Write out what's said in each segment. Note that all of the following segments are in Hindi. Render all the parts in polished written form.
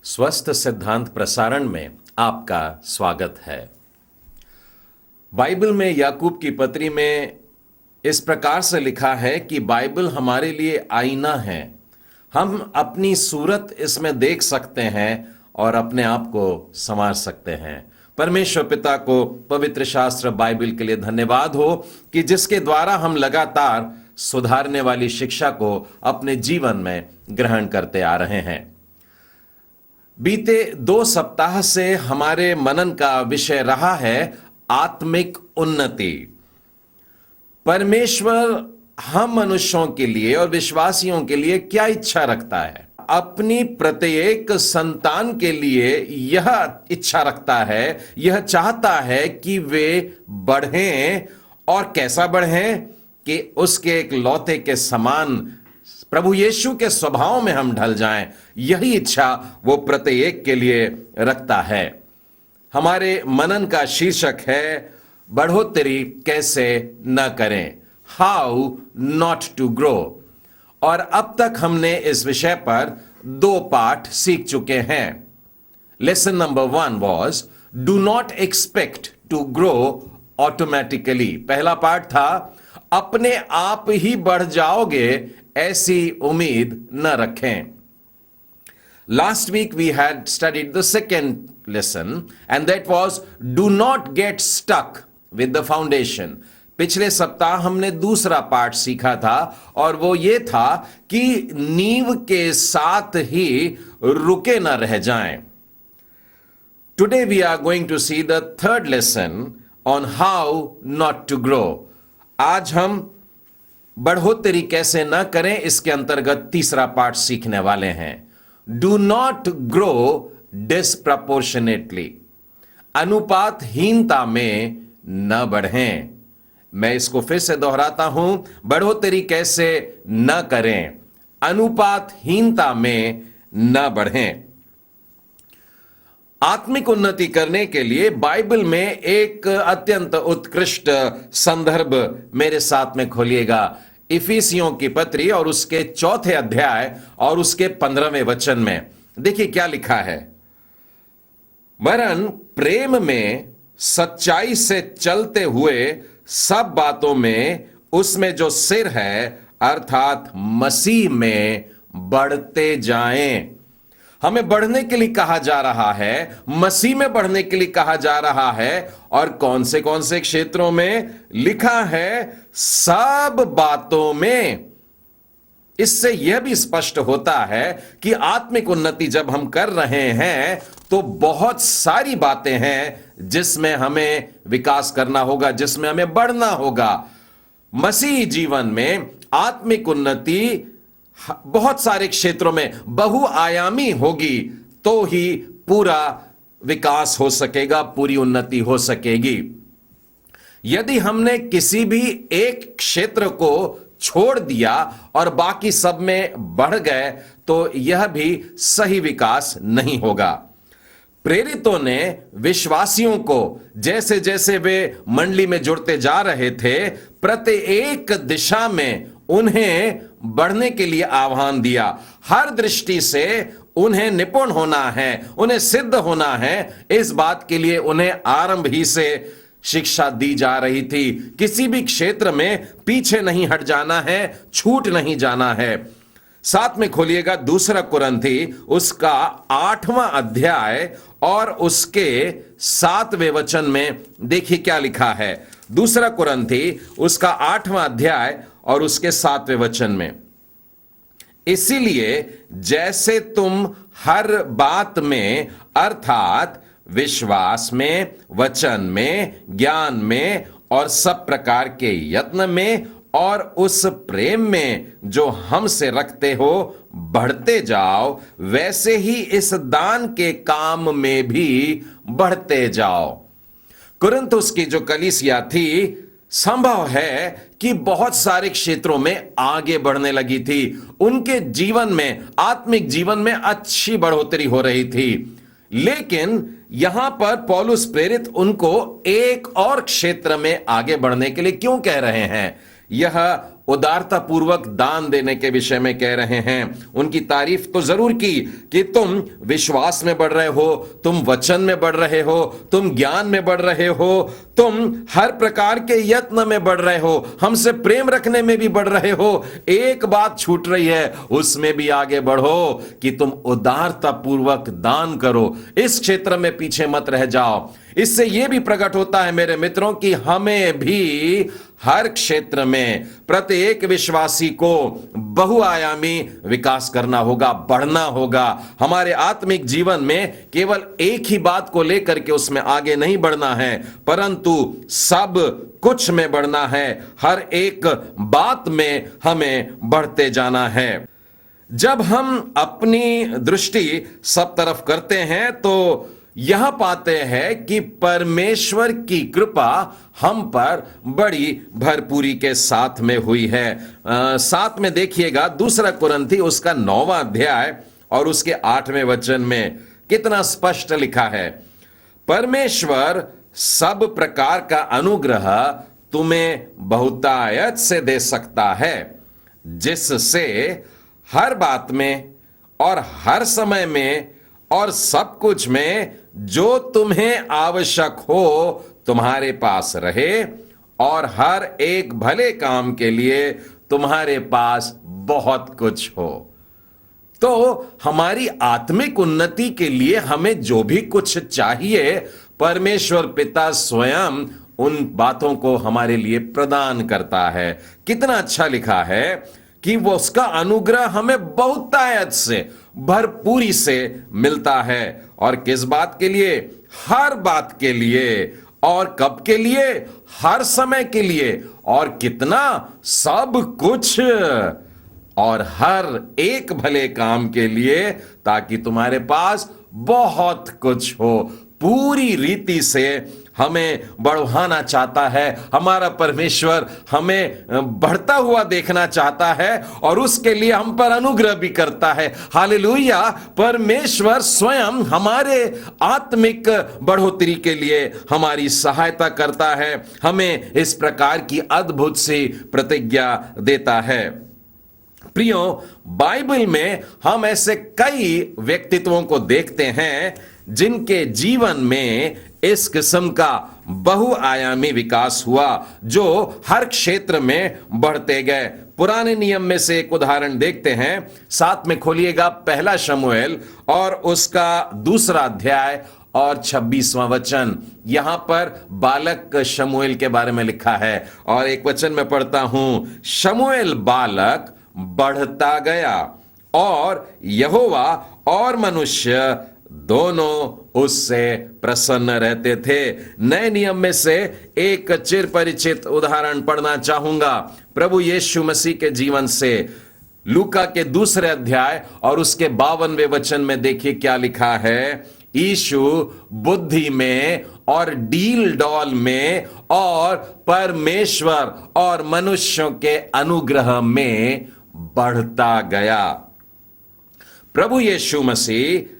स्वस्थ सिद्धांत प्रसारण में आपका स्वागत है। बाइबल में याकूब की पत्री में इस प्रकार से लिखा है कि बाइबल हमारे लिए आईना है। हम अपनी सूरत इसमें देख सकते हैं और अपने आप को संवार सकते हैं। परमेश्वर पिता को पवित्र शास्त्र बाइबल के लिए धन्यवाद हो कि जिसके द्वारा हम लगातार सुधारने वाली शिक्षा को अपने जीवन में ग्रहण करते आ रहे हैं। बीते 2 सप्ताह से हमारे मनन का विषय रहा है आत्मिक उन्नति। परमेश्वर हम मनुष्यों के लिए और विश्वासियों के लिए क्या इच्छा रखता है? अपनी प्रत्येक संतान के लिए यह इच्छा रखता है, यह चाहता है कि वे बढ़ें। और कैसा बढ़ें? कि उसके एक लौते के समान प्रभु यीशु के स्वभाव में हम ढल जाएं। यही इच्छा वो प्रत्येक के लिए रखता है। हमारे मनन का शीर्षक है बढ़ोतरी कैसे न करें, हाउ नॉट टू ग्रो। और अब तक हमने इस विषय पर 2 पाठ सीख चुके हैं। Lesson number 1 was do not expect to grow automatically. पहला पाठ था अपने आप ही बढ़ जाओगे ऐसी उम्मीद न रखें। Last week we had studied the second lesson and that was do not get stuck with the foundation. पिछले सप्ताह हमने दूसरा पाठ सीखा था और वो ये था कि नींव के साथ ही रुके न रह जाएं। Today we are going to see the third lesson on how not to grow. आज हम बढ़ोतरी कैसे न करें इसके अंतर्गत तीसरा पाठ सीखने वाले हैं। Do not grow disproportionately. अनुपातहीनता में न बढ़ें। मैं इसको फिर से दोहराता हूं, बढ़ोतरी कैसे न करें, अनुपातहीनता में न बढ़ें। आत्मिक उन्नति करने के लिए बाइबल में एक अत्यंत उत्कृष्ट संदर्भ मेरे साथ में खोलिएगा। इफिसियों की पत्री और उसके 4 अध्याय और उसके 15वें वचन में देखिए क्या लिखा है। वरन प्रेम में सच्चाई से चलते हुए सब बातों में उसमें जो सिर है अर्थात मसीह में बढ़ते जाएं। हमें बढ़ने के लिए कहा जा रहा है, मसीह में बढ़ने के लिए कहा जा रहा है। और कौन से क्षेत्रों में? लिखा है सब बातों में। इससे यह भी स्पष्ट होता है कि आत्मिक उन्नति जब हम कर रहे हैं तो बहुत सारी बातें हैं जिसमें हमें विकास करना होगा, जिसमें हमें बढ़ना होगा। मसीही जीवन में आत्मिक उन्नति बहुत सारे क्षेत्रों में बहुआयामी होगी तो ही पूरा विकास हो सकेगा, पूरी उन्नति हो सकेगी। यदि हमने किसी भी एक क्षेत्र को छोड़ दिया और बाकी सब में बढ़ गए तो यह भी सही विकास नहीं होगा। प्रेरितों ने विश्वासियों को जैसे जैसे वे मंडली में जुड़ते जा रहे थे प्रत्येक दिशा में उन्हें बढ़ने के लिए आह्वान दिया। हर दृष्टि से उन्हें निपुण होना है, उन्हें सिद्ध होना है। इस बात के लिए उन्हें आरंभ ही से शिक्षा दी जा रही थी। किसी भी क्षेत्र में पीछे नहीं हट जाना है, छूट नहीं जाना है। साथ में खोलिएगा 2 कुरिन्थी उसका 8वां अध्याय और उसके 7वें वचन में देखिए क्या लिखा है। 2 कुरिन्थी उसका 8वां अध्याय और उसके 7वें वचन में, इसीलिए जैसे तुम हर बात में अर्थात विश्वास में, वचन में, ज्ञान में और सब प्रकार के यत्न में और उस प्रेम में जो हमसे रखते हो बढ़ते जाओ, वैसे ही इस दान के काम में भी बढ़ते जाओ। कुरिन्थुस की जो कलीसिया थी, संभव है कि बहुत सारे क्षेत्रों में आगे बढ़ने लगी थी। उनके जीवन में, आत्मिक जीवन में अच्छी बढ़ोतरी हो रही थी। लेकिन यहां पर पौलुस प्रेरित उनको एक और क्षेत्र में आगे बढ़ने के लिए क्यों कह रहे हैं? यह उदारता पूर्वक दान देने के विषय में कह रहे हैं। उनकी तारीफ तो जरूर की कि तुम विश्वास में बढ़ रहे हो, तुम वचन में बढ़ रहे हो, तुम ज्ञान में बढ़ रहे हो, तुम हर प्रकार के यत्न में बढ़ रहे हो, हमसे प्रेम रखने में भी बढ़ रहे हो। एक बात छूट रही है, उसमें भी आगे बढ़ो कि तुम उदारता पूर्वक दान करो। इस क्षेत्र में पीछे मत रह जाओ। इससे यह भी प्रकट होता है मेरे मित्रों कि हमें भी हर क्षेत्र में प्रत्येक विश्वासी को बहुआयामी विकास करना होगा, बढ़ना होगा। हमारे आत्मिक जीवन में केवल एक ही बात को लेकर के उसमें आगे नहीं बढ़ना है, परंतु सब कुछ में बढ़ना है। हर एक बात में हमें बढ़ते जाना है। जब हम अपनी दृष्टि सब तरफ करते हैं तो यह पाते हैं कि परमेश्वर की कृपा हम पर बड़ी भरपूरी के साथ में हुई है। साथ में देखिएगा 2 कुरिन्थी उसका 9वां अध्याय और उसके 8वें वचन में कितना स्पष्ट लिखा है, परमेश्वर सब प्रकार का अनुग्रह तुम्हें बहुतायत से दे सकता है, जिससे हर बात में और हर समय में और सब कुछ में जो तुम्हें आवश्यक हो तुम्हारे पास रहे, और हर एक भले काम के लिए तुम्हारे पास बहुत कुछ हो। तो हमारी आत्मिक उन्नति के लिए हमें जो भी कुछ चाहिए, परमेश्वर पिता स्वयं उन बातों को हमारे लिए प्रदान करता है। कितना अच्छा लिखा है कि वो उसका अनुग्रह हमें बहुतायत से, भरपूरी से मिलता है। और किस बात के लिए? हर बात के लिए। और कब के लिए? हर समय के लिए। और कितना? सब कुछ, और हर एक भले काम के लिए, ताकि तुम्हारे पास बहुत कुछ हो। पूरी रीति से हमें बढ़ाना चाहता है हमारा परमेश्वर, हमें बढ़ता हुआ देखना चाहता है और उसके लिए हम पर अनुग्रह भी करता है। हालेलुया! परमेश्वर स्वयं हमारे आत्मिक बढ़ोतरी के लिए हमारी सहायता करता है, हमें इस प्रकार की अद्भुत सी प्रतिज्ञा देता है। प्रियो, बाइबल में हम ऐसे कई व्यक्तित्वों को देखते हैं जिनके जीवन में इस किस्म का बहुआयामी विकास हुआ, जो हर क्षेत्र में बढ़ते गए। पुराने नियम में से एक उदाहरण देखते हैं। साथ में खोलिएगा 1 शमूएल और उसका 2 अध्याय और 26वां वचन। यहां पर बालक शमूएल के बारे में लिखा है और एक वचन में पढ़ता हूं, शमूएल बालक बढ़ता गया और यहोवा और मनुष्य दोनों उससे प्रसन्न रहते थे। नए नियम में से एक चिर परिचित उदाहरण पढ़ना चाहूंगा प्रभु यीशु मसीह के जीवन से। लूका के 2 अध्याय और उसके 52वें वचन में देखिए क्या लिखा है। यीशु बुद्धि में और डील डॉल में और परमेश्वर और मनुष्यों के अनुग्रह में बढ़ता गया। प्रभु यीशु मसीह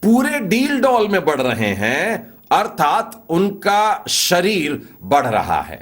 पूरे डील डॉल में बढ़ रहे हैं, अर्थात उनका शरीर बढ़ रहा है।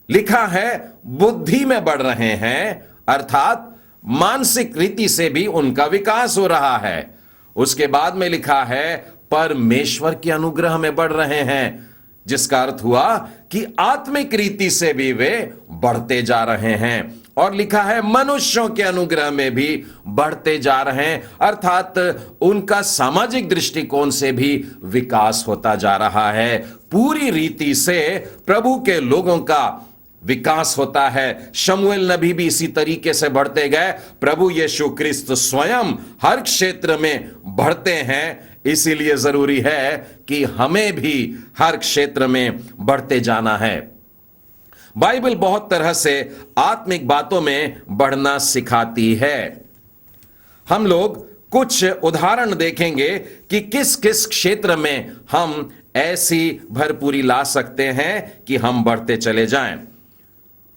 लिखा है बुद्धि में बढ़ रहे हैं, अर्थात मानसिक रीति से भी उनका विकास हो रहा है। उसके बाद में लिखा है परमेश्वर के अनुग्रह में बढ़ रहे हैं, जिसका अर्थ हुआ कि आत्मिक रीति से भी वे बढ़ते जा रहे हैं। और लिखा है मनुष्यों के अनुग्रह में भी बढ़ते जा रहे हैं, अर्थात उनका सामाजिक दृष्टिकोण से भी विकास होता जा रहा है। पूरी रीति से प्रभु के लोगों का विकास होता है। शमूएल नबी भी इसी तरीके से बढ़ते गए। प्रभु यीशु क्रिस्त स्वयं हर क्षेत्र में बढ़ते हैं, इसीलिए जरूरी है कि हमें भी हर क्षेत्र में बढ़ते जाना है। बाइबल बहुत तरह से आत्मिक बातों में बढ़ना सिखाती है। हम लोग कुछ उदाहरण देखेंगे कि किस किस क्षेत्र में हम ऐसी भरपूरी ला सकते हैं कि हम बढ़ते चले जाएं।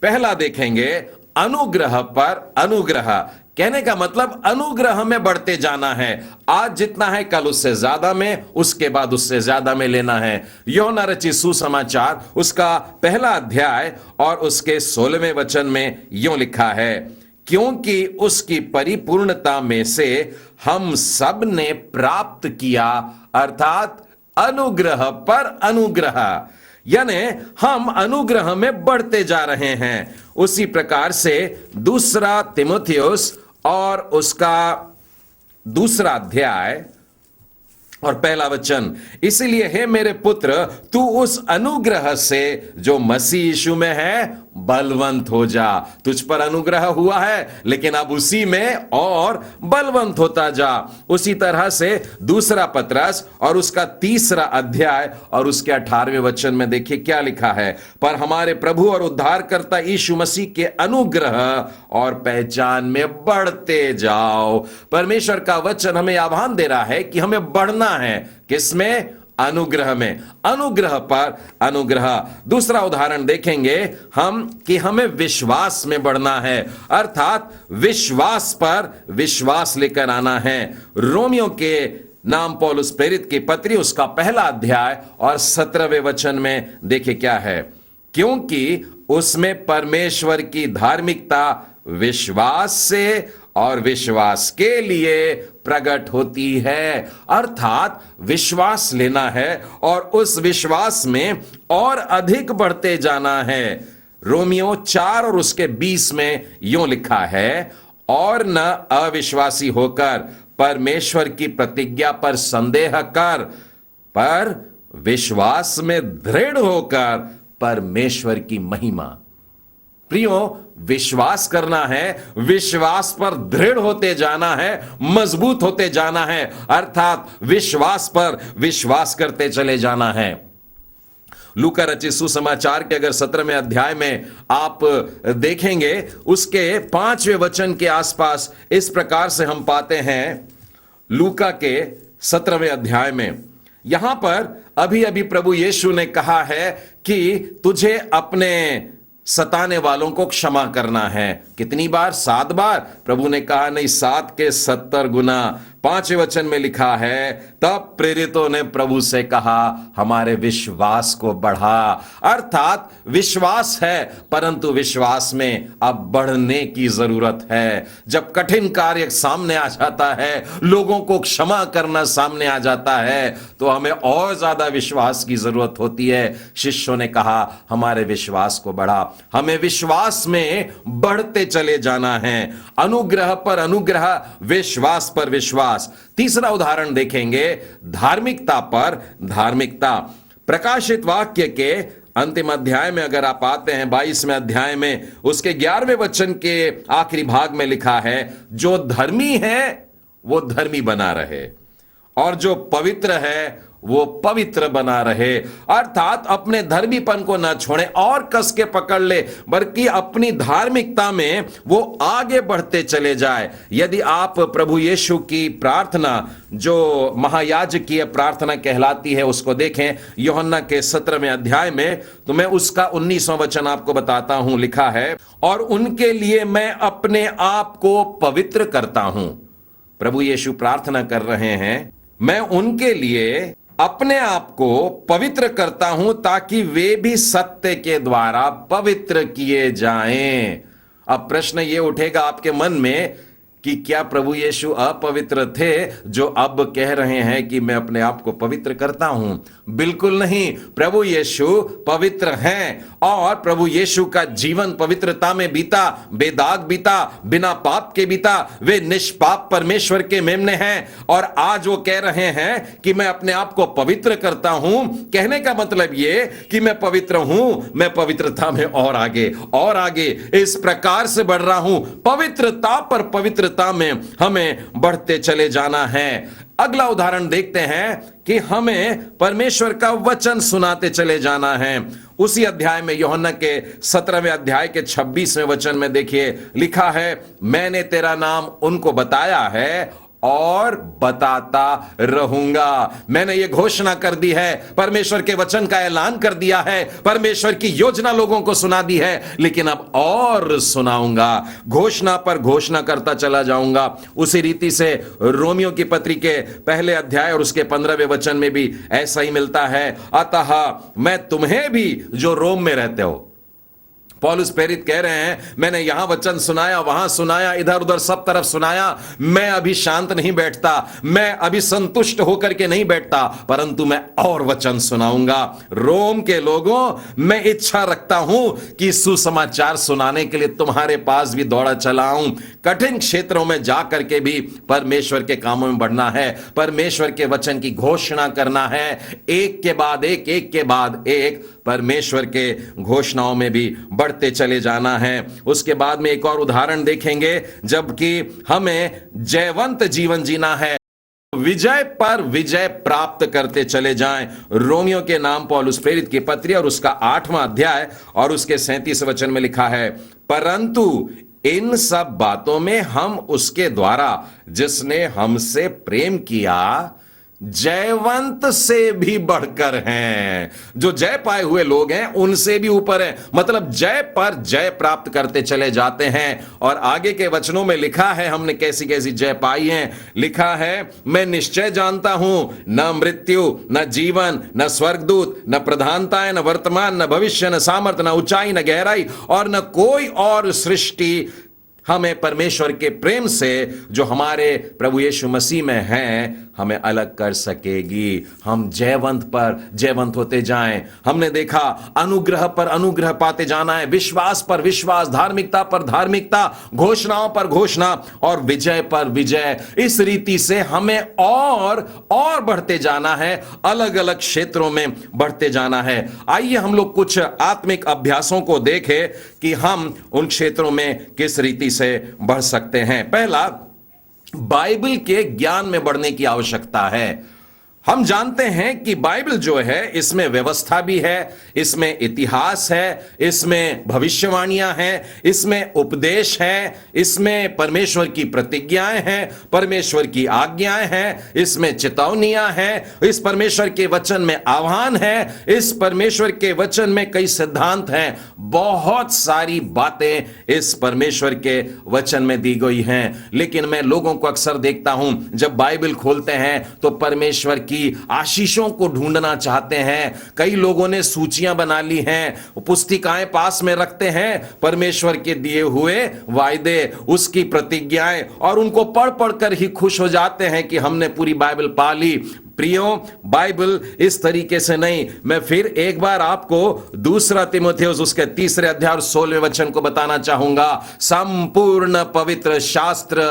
पहला देखेंगे अनुग्रह पर अनुग्रह कहने का मतलब अनुग्रह में बढ़ते जाना है। आज जितना है कल उससे ज्यादा में, उसके बाद उससे ज्यादा में लेना है। यूहन्ना रचित सुसमाचार उसका पहला अध्याय और उसके 16वें वचन में यूं लिखा है, क्योंकि उसकी परिपूर्णता में से हम सब ने प्राप्त किया, अर्थात अनुग्रह पर अनुग्रह, यानी हम अनुग्रह में बढ़ते जा रहे हैं। उसी प्रकार से दूसरा तीमुथियुस और उसका दूसरा अध्याय और पहला वचन, इसीलिए हे मेरे पुत्र, तू उस अनुग्रह से जो मसीह यीशु में है बलवंत हो जा। तुझ पर अनुग्रह हुआ है, लेकिन अब उसी में और बलवंत होता जा। उसी तरह से दूसरा पत्रस और उसका तीसरा अध्याय और उसके 18वें वचन में देखिए क्या लिखा है, पर हमारे प्रभु और उद्धारकर्ता यीशु मसीह के अनुग्रह और पहचान में बढ़ते जाओ। परमेश्वर का वचन हमें आह्वान दे रहा है कि हमें बढ़ना है। किसमें? अनुग्रह में, अनुग्रह पर अनुग्रह। दूसरा उदाहरण देखेंगे हम कि हमें विश्वास में बढ़ना है, अर्थात विश्वास पर विश्वास लेकर आना है। रोमियो के नाम पौलुस प्रेरित की पत्री उसका पहला अध्याय और 17वें वचन में देखिए क्या है, क्योंकि उसमें परमेश्वर की धार्मिकता विश्वास से और विश्वास के लिए प्रकट होती है। अर्थात विश्वास लेना है और उस विश्वास में और अधिक बढ़ते जाना है। रोमियो 4 और उसके 20 में यूं लिखा है, और न अविश्वासी होकर परमेश्वर की प्रतिज्ञा पर संदेह कर, पर विश्वास में दृढ़ होकर परमेश्वर की महिमा। प्रियो, विश्वास करना है, विश्वास पर दृढ़ होते जाना है, मजबूत होते जाना है, अर्थात विश्वास पर विश्वास करते चले जाना है। लूका रचित सुसमाचार के अगर 17वें अध्याय में आप देखेंगे, उसके 5वें वचन के आसपास इस प्रकार से हम पाते हैं, लूका के 17वें अध्याय में यहां पर अभी अभी प्रभु यीशु ने कहा है कि तुझे अपने सताने वालों को क्षमा करना है। कितनी बार? 7 बार। प्रभु ने कहा नहीं, 7 के 70 गुना। 5वें वचन में लिखा है, तब प्रेरितों ने प्रभु से कहा, हमारे विश्वास को बढ़ा। अर्थात विश्वास है, परंतु विश्वास में अब बढ़ने की जरूरत है। जब कठिन कार्य सामने आ जाता है, लोगों को क्षमा करना सामने आ जाता है, तो हमें और ज्यादा विश्वास की जरूरत होती है। शिष्यों ने कहा, हमारे विश्वास को बढ़ा। हमें विश्वास में बढ़ते चले जाना है, अनुग्रह पर अनुग्रह, विश्वास पर विश्वास। तीसरा उदाहरण देखेंगे, धार्मिकता पर धार्मिकता। प्रकाशित वाक्य के अंतिम अध्याय में अगर आप आते हैं, 22वें अध्याय में उसके 11वें वचन के आखिरी भाग में लिखा है, जो धर्मी है वो धर्मी बना रहे और जो पवित्र है वो पवित्र बना रहे। अर्थात अपने धर्मीपन को न छोड़े और कस के पकड़ ले, बल्कि अपनी धार्मिकता में वो आगे बढ़ते चले जाए। यदि आप प्रभु यीशु की प्रार्थना जो महायाजकीय प्रार्थना कहलाती है उसको देखें, यूहन्ना के 17वें अध्याय में, तो मैं उसका 19वां वचन आपको बताता हूं। लिखा है, और उनके लिए मैं अपने आप को पवित्र करता हूं। प्रभु यीशु प्रार्थना कर रहे हैं, मैं उनके लिए अपने आप को पवित्र करता हूं ताकि वे भी सत्य के द्वारा पवित्र किए जाएं। अब प्रश्न ये उठेगा आपके मन में कि क्या प्रभु यीशु अपवित्र थे जो अब कह रहे हैं कि मैं अपने आप को पवित्र करता हूं? बिल्कुल नहीं। प्रभु यीशु पवित्र हैं और प्रभु यीशु का जीवन पवित्रता में बीता, बेदाग बीता, बिना पाप के बीता। वे निष्पाप परमेश्वर के मेमने हैं और आज वो कह रहे हैं कि मैं अपने आप को पवित्र करता हूं। कहने का मतलब ये कि मैं पवित्र हूं, मैं पवित्रता में और आगे इस प्रकार से बढ़ रहा हूं। पवित्रता पर पवित्रता में हमें बढ़ते चले जाना है। अगला उदाहरण देखते हैं कि हमें परमेश्वर का वचन सुनाते चले जाना है। उसी अध्याय में, यूहन्ना के 17वें अध्याय के 26वें वचन में देखिए लिखा है, मैंने तेरा नाम उनको बताया है और बताता रहूंगा। मैंने ये घोषणा कर दी है, परमेश्वर के वचन का ऐलान कर दिया है, परमेश्वर की योजना लोगों को सुना दी है, लेकिन अब और सुनाऊंगा, घोषणा पर घोषणा करता चला जाऊंगा। उसी रीति से रोमियो की पत्री के पहले अध्याय और उसके 15वें वचन में भी ऐसा ही मिलता है। अतः मैं तुम्हें भी जो रोम में रहते हो, पौलुस प्रेरित कह रहे हैं, मैंने यहां वचन सुनाया, वहां सुनाया, इधर उधर सब तरफ सुनाया, मैं अभी शांत नहीं बैठता, मैं अभी संतुष्ट होकर के नहीं बैठता, परंतु मैं और वचन सुनाऊंगा। रोम के लोगों, मैं इच्छा रखता हूं कि सुसमाचार सुनाने के लिए तुम्हारे पास भी दौड़ा चला आऊं। कठिन क्षेत्रों में जाकर के भी परमेश्वर के कामों में बढ़ना है, परमेश्वर के वचन की घोषणा करना है, एक के बाद एक परमेश्वर के घोषणाओं में भी बढ़ते चले जाना है। उसके बाद में एक और उदाहरण देखेंगे, जबकि हमें जयवंत जीवन जीना है, विजय पर विजय प्राप्त करते चले जाएं। रोमियो के नाम पौलुस प्रेरित की पत्री और उसका 8वां अध्याय और उसके 37 वचन में लिखा है, परंतु इन सब बातों में हम उसके द्वारा जिसने हमसे प्रेम किया जयवंत से भी बढ़कर हैं। जो जय पाए हुए लोग हैं उनसे भी ऊपर है, मतलब जय पर जय प्राप्त करते चले जाते हैं। और आगे के वचनों में लिखा है हमने कैसी कैसी जय पाई है। लिखा है, मैं निश्चय जानता हूं न मृत्यु न जीवन न स्वर्गदूत न प्रधानताएं न वर्तमान न भविष्य न सामर्थ न ऊंचाई न गहराई और न कोई और सृष्टि हमें परमेश्वर के प्रेम से जो हमारे प्रभु यीशु मसीह में है हमें अलग कर सकेगी। हम जयवंत पर जयवंत होते जाएं। हमने देखा अनुग्रह पर अनुग्रह पाते जाना है, विश्वास पर विश्वास, धार्मिकता पर धार्मिकता, घोषणाओं पर घोषणा और विजय पर विजय। इस रीति से हमें और बढ़ते जाना है, अलग अलग क्षेत्रों में बढ़ते जाना है। आइए हम लोग कुछ आत्मिक अभ्यासों को देखें कि हम उन क्षेत्रों में किस रीति से बढ़ सकते हैं। पहला, बाइबल के ज्ञान में बढ़ने की आवश्यकता है। हम जानते हैं कि बाइबल जो है इसमें व्यवस्था भी है, इसमें इतिहास है, इसमें भविष्यवाणियां हैं, इसमें उपदेश है, इसमें परमेश्वर की प्रतिज्ञाएं हैं, परमेश्वर की आज्ञाएं हैं, इसमें चेतावनियां हैं, इस परमेश्वर के वचन में आह्वान है, इस परमेश्वर के वचन में कई सिद्धांत हैं। बहुत सारी बातें इस परमेश्वर के वचन में दी गई हैं। लेकिन मैं लोगों को अक्सर देखता हूं, जब बाइबल खोलते हैं तो परमेश्वर की आशीषों को ढूंढना चाहते हैं। कई लोगों ने सूचियां बना ली हैं, पुस्तिकाएं पास में रखते हैं, परमेश्वर के दिए हुए वायदे, उसकी प्रतिज्ञाएं, और उनको पढ़ पढ़ कर ही खुश हो जाते हैं कि हमने पूरी बाइबल पा ली। प्रियो, बाइबल इस तरीके से नहीं। मैं फिर एक बार आपको दूसरा तीमुथियुस उसके 3 अध्याय और 16वें वचन को बताना चाहूंगा। संपूर्ण पवित्र शास्त्र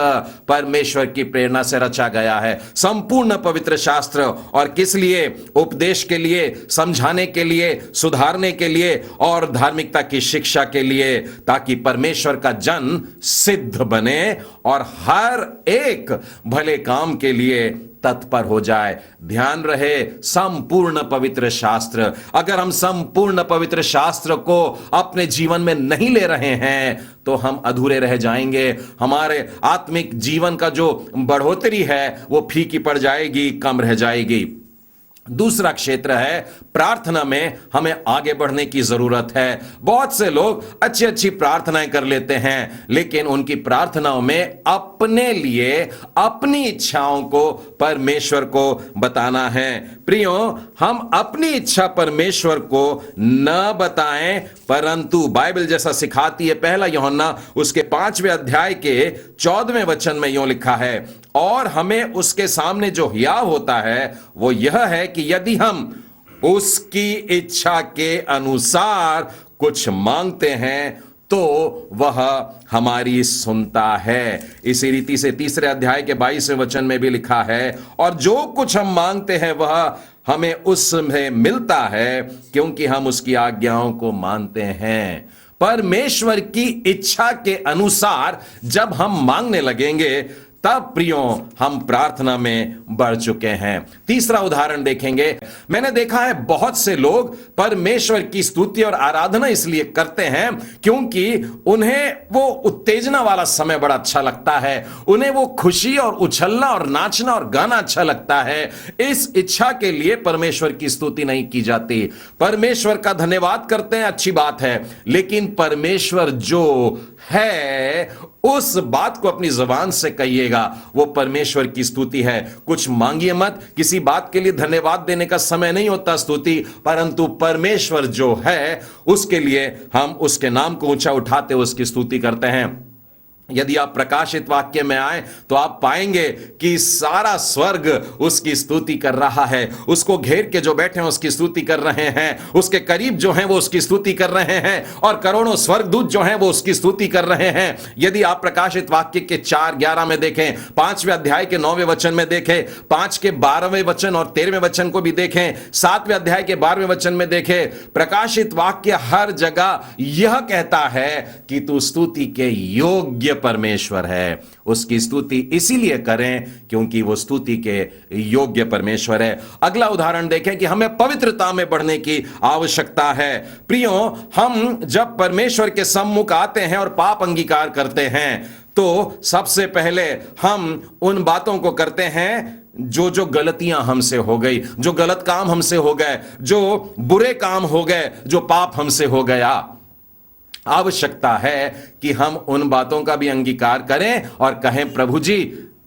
परमेश्वर की प्रेरणा से रचा गया है। संपूर्ण पवित्र शास्त्र, और किस लिए? उपदेश के लिए, समझाने के लिए, सुधारने के लिए और धार्मिकता की शिक्षा के लिए, ताकि परमेश्वर का जन सिद्ध बने और हर एक भले काम के लिए तत्पर हो जाए। ध्यान रहे, संपूर्ण पवित्र शास्त्र। अगर हम संपूर्ण पवित्र शास्त्र को अपने जीवन में नहीं ले रहे हैं तो हम अधूरे रह जाएंगे। हमारे आत्मिक जीवन का जो बढ़ोतरी है वो फीकी पड़ जाएगी, कम रह जाएगी। दूसरा क्षेत्र है, प्रार्थना में हमें आगे बढ़ने की जरूरत है। बहुत से लोग अच्छी अच्छी प्रार्थनाएं कर लेते हैं, लेकिन उनकी प्रार्थनाओं में अपने लिए अपनी इच्छाओं को परमेश्वर को बताना है। प्रियो, हम अपनी इच्छा परमेश्वर को न बताएं, परंतु बाइबल जैसा सिखाती है। पहला यूहन्ना उसके 5वें अध्याय के 14वें वचन में यूं लिखा है, और हमें उसके सामने जो हियाव होता है वो यह है कि यदि हम उसकी इच्छा के अनुसार कुछ मांगते हैं तो वह हमारी सुनता है। इसी रीति से 3 अध्याय के 22वें वचन में भी लिखा है, और जो कुछ हम मांगते हैं वह हमें उसमें मिलता है, क्योंकि हम उसकी आज्ञाओं को मानते हैं। परमेश्वर की इच्छा के अनुसार जब हम मांगने लगेंगे तब प्रियो हम प्रार्थना में बढ़ चुके हैं। तीसरा उदाहरण देखेंगे। मैंने देखा है बहुत से लोग परमेश्वर की स्तुति और आराधना इसलिए करते हैं क्योंकि उन्हें वो उत्तेजना वाला समय बड़ा अच्छा लगता है, उन्हें वो खुशी और उछलना और नाचना और गाना अच्छा लगता है। इस इच्छा के लिए परमेश्वर की स्तुति नहीं की जाती। परमेश्वर का धन्यवाद करते हैं, अच्छी बात है, लेकिन परमेश्वर जो है उस बात को अपनी जुबान से कहिएगा, वो परमेश्वर की स्तुति है। कुछ मांगिए मत, किसी बात के लिए धन्यवाद देने का समय नहीं होता स्तुति, परंतु परमेश्वर जो है उसके लिए हम उसके नाम को ऊंचा उठाते हुए उसकी स्तुति करते हैं। यदि आप प्रकाशित वाक्य में आए तो आप पाएंगे कि सारा स्वर्ग उसकी स्तुति कर रहा है, उसको घेर के जो बैठे हैं उसकी स्तुति कर रहे हैं, उसके करीब जो हैं वो उसकी स्तुति कर रहे हैं, और करोड़ों स्वर्गदूत जो हैं वो उसकी स्तुति कर रहे हैं। यदि आप प्रकाशित वाक्य के 4:11 में देखें, 5वें अध्याय के 9वें वचन में देखें, 5 के 12वें वचन और 13वें वचन को भी देखें, 7वें अध्याय के 12वें वचन में देखें, प्रकाशित वाक्य हर जगह यह कहता है कि तू स्तुति के योग्य परमेश्वर है। उसकी स्तुति इसीलिए करें क्योंकि वो स्तुति के योग्य परमेश्वर है। अगला उदाहरण देखें कि हमें पवित्रता में बढ़ने की आवश्यकता है। प्रियो, हम जब परमेश्वर के सम्मुख आते हैं और पाप अंगीकार करते हैं तो सबसे पहले हम उन बातों को करते हैं जो गलतियां हमसे हो गई, जो गलत काम हमसे हो गए, जो बुरे काम हो गए, जो पाप हमसे हो गया। आवश्यकता है कि हम उन बातों का भी अंगीकार करें और कहें, प्रभु जी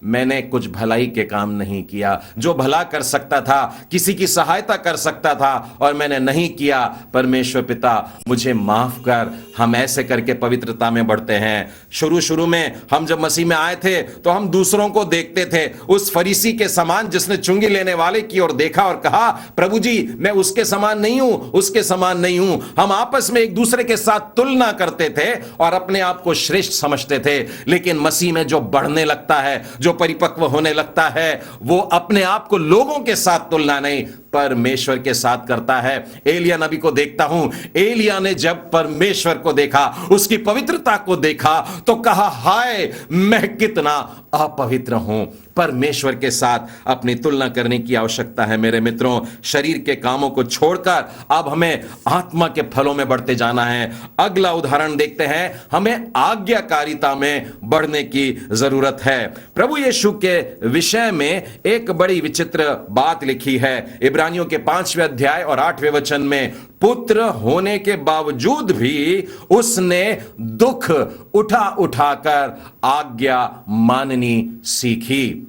मैंने कुछ भलाई के काम नहीं किया, जो भला कर सकता था, किसी की सहायता कर सकता था और मैंने नहीं किया। परमेश्वर पिता मुझे माफ कर। हम ऐसे करके पवित्रता में बढ़ते हैं। शुरू में हम जब मसीह में आए थे तो हम दूसरों को देखते थे उस फरीसी के समान जिसने चुंगी लेने वाले की ओर देखा और कहा, प्रभु जी मैं उसके समान नहीं हूं, उसके समान नहीं हूं। हम आपस में एक दूसरे के साथ तुलना करते थे और अपने आप को श्रेष्ठ समझते थे। लेकिन मसीह में जो बढ़ने लगता है, जो परिपक्व होने लगता है, वो अपने आप को लोगों के साथ तुलना नहीं, परमेश्वर के साथ करता है। एलिया नबी को देखता हूं, एलिया ने जब परमेश्वर को देखा, उसकी पवित्रता को देखा तो कहा, हाय मैं कितना अपवित्र हूं। परमेश्वर के साथ अपनी तुलना करने की आवश्यकता है। मेरे मित्रों, शरीर के कामों को छोड़कर अब हमें आत्मा के फलों में बढ़ते जाना है। अगला उदाहरण देखते हैं। हमें आज्ञाकारिता में बढ़ने की जरूरत है। प्रभु यीशु के विषय में एक बड़ी विचित्र बात लिखी है। इब्रानियों के 5वें अध्याय और 8वें वचन में, पुत्र होने के बावजूद भी उसने दुख उठा उठाकर आज्ञा माननी सीखी।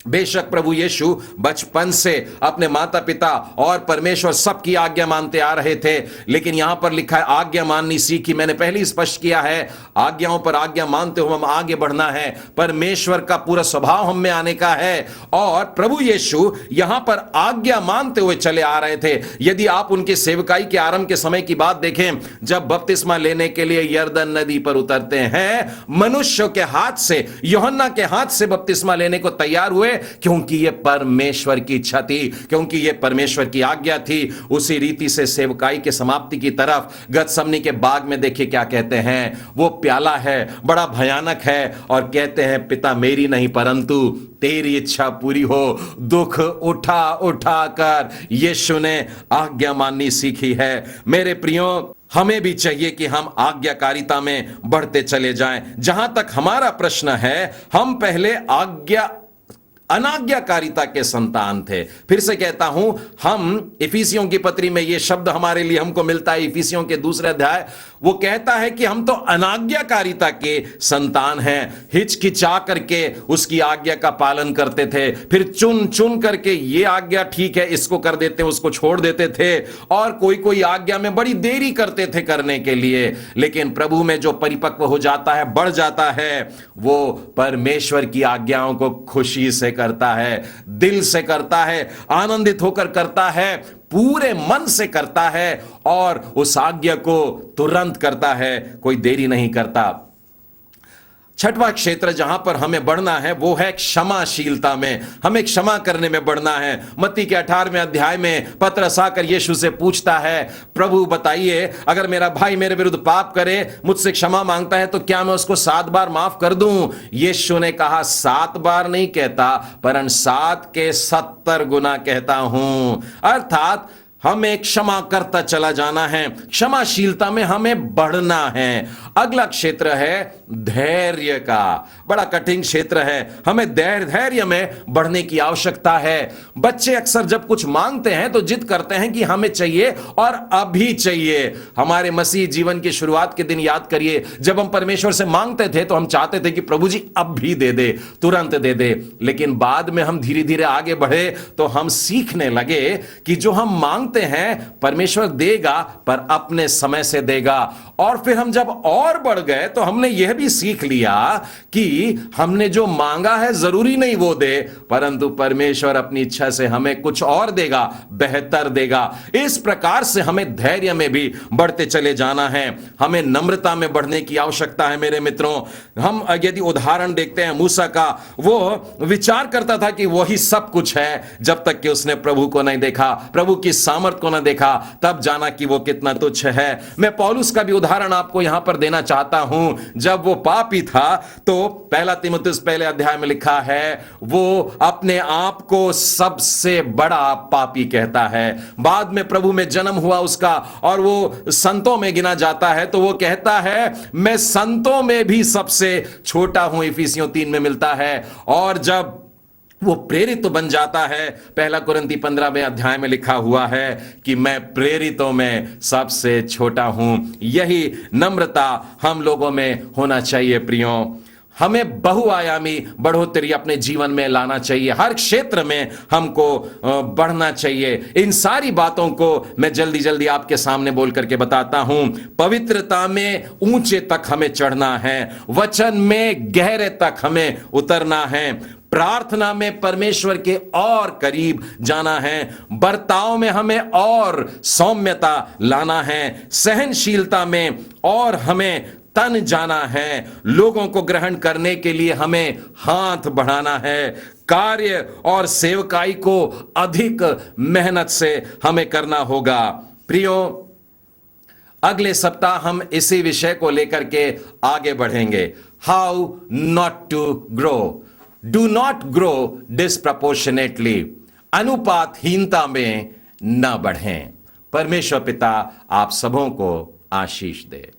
बेशक प्रभु यीशु बचपन से अपने माता पिता और परमेश्वर सबकी आज्ञा मानते आ रहे थे, लेकिन यहां पर लिखा है आज्ञा माननी सीखी। मैंने पहले ही स्पष्ट किया है, आज्ञाओं पर आज्ञा मानते हुए हम आगे बढ़ना है। परमेश्वर का पूरा स्वभाव हम में आने का है और प्रभु यीशु यहां पर आज्ञा मानते हुए चले आ रहे थे। यदि आप उनकी सेवकाई के आरंभ के समय की बात देखें, जब बपतिस्मा लेने के लिए यरदन नदी पर उतरते हैं, मनुष्यों के हाथ से, यूहन्ना के हाथ से बपतिस्मा लेने को तैयार हुए, क्योंकि यह परमेश्वर की इच्छा थी, क्योंकि यह परमेश्वर की आज्ञा थी। उसी रीति से सेवकाई के समाप्ति की तरफ गतसमनी के बाग में देखिए क्या कहते हैं। वो प्याला है, बड़ा भयानक है, और कहते हैं, पिता मेरी नहीं परंतु तेरी इच्छा पूरी हो। दुख उठा उठा कर यीशु ने आज्ञा माननी सीखी है। मेरे प्रियो, हमें भी चाहिए कि हम आज्ञाकारिता में बढ़ते चले जाएं। जहां तक हमारा प्रश्न है, हम पहले अनाज्ञाकारिता के संतान थे। फिर से कहता हूं, हम इफिसियों की पत्री में यह शब्द हमारे लिए हमको मिलता है। इफिसियों के 2 अध्याय वो कहता है कि हम तो अनाज्ञाकारिता के संतान हैं। हिचकिचा करके उसकी आज्ञा का पालन करते थे, फिर चुन चुन करके ये आज्ञा ठीक है इसको कर देते, उसको छोड़ देते थे, और कोई आज्ञा में बड़ी देरी करते थे करने के लिए। लेकिन प्रभु में जो परिपक्व हो जाता है, बढ़ जाता है, वो परमेश्वर की आज्ञाओं को खुशी से करता है, दिल से करता है, आनंदित होकर करता है, पूरे मन से करता है और उस आज्ञा को तुरंत करता है, कोई देरी नहीं करता। छठवां क्षेत्र जहां पर हमें बढ़ना है वो है क्षमाशीलता में। हमें क्षमा करने में बढ़ना है। मत्ती के 18वें अध्याय में पतरस आकर यीशु से पूछता है, प्रभु बताइए, अगर मेरा भाई मेरे विरुद्ध पाप करे, मुझसे क्षमा मांगता है, तो क्या मैं उसको 7 बार माफ कर दूं? यीशु ने कहा 7 बार नहीं कहता, परंतु 7 के 70 गुना कहता हूं। अर्थात हमें क्षमा करता चला जाना है, क्षमाशीलता में हमें बढ़ना है। अगला क्षेत्र है धैर्य का। बड़ा कठिन क्षेत्र है। हमें धैर्य में बढ़ने की आवश्यकता है। बच्चे अक्सर जब कुछ मांगते हैं तो जिद करते हैं कि हमें चाहिए और अभी चाहिए। हमारे मसीह जीवन की शुरुआत के दिन याद करिए, जब हम परमेश्वर से मांगते थे तो हम चाहते थे कि प्रभु जी अब भी दे दे, तुरंत दे दे। लेकिन बाद में हम धीरे धीरे आगे बढ़े तो हम सीखने लगे कि जो हम मांगते हैं परमेश्वर देगा, पर अपने समय से देगा। और फिर हम जब और बढ़ गए तो हमने यह भी सीख लिया कि हमने जो मांगा है जरूरी नहीं वो दे, परंतु परमेश्वर अपनी इच्छा से हमें कुछ और देगा, बेहतर देगा। इस प्रकार से हमें धैर्य में भी बढ़ते चले जाना है। हमें नम्रता में बढ़ने की आवश्यकता है मेरे मित्रों। हम यदि उदाहरण देखते हैं मूसा का, वो विचार करता था कि वही सब कुछ है, जब तक कि उसने प्रभु को नहीं देखा, प्रभु की सामर्थ को न देखा, तब जाना कि वो कितना तुच्छ है। मैं पौलुस का भी उदाहरण आपको यहां पर देना चाहता हूं। जब वो पापी था तो 1 तीमुथियुस पहले अध्याय में लिखा है, वो अपने आप को सबसे बड़ा पापी कहता है। बाद में प्रभु में जन्म हुआ उसका और वो संतों में गिना जाता है, तो वो कहता है मैं संतों में भी सबसे छोटा हूं, इफिसियों 3 में मिलता है। और जब वो प्रेरित तो बन जाता है, 1 कुरिन्ती 15वें अध्याय में लिखा हुआ है कि मैं प्रेरितों में सबसे छोटा हूं। यही नम्रता हम लोगों में होना चाहिए प्रियो। हमें बहुआयामी बढ़ोतरी अपने जीवन में लाना चाहिए। हर क्षेत्र में हमको बढ़ना चाहिए। इन सारी बातों को मैं जल्दी जल्दी आपके सामने बोल करके बताता हूं। पवित्रता में ऊंचे तक हमें चढ़ना है, वचन में गहरे तक हमें उतरना है, प्रार्थना में परमेश्वर के और करीब जाना है, बर्ताव में हमें और सौम्यता लाना है, सहनशीलता में और हमें तन जाना है, लोगों को ग्रहण करने के लिए हमें हाथ बढ़ाना है, कार्य और सेवकाई को अधिक मेहनत से हमें करना होगा। प्रियो, अगले सप्ताह हम इसी विषय को लेकर के आगे बढ़ेंगे। How not to grow. Do not grow disproportionately. अनुपातहीनता में न बढ़ें। परमेश्वर पिता आप सबों को आशीष दे।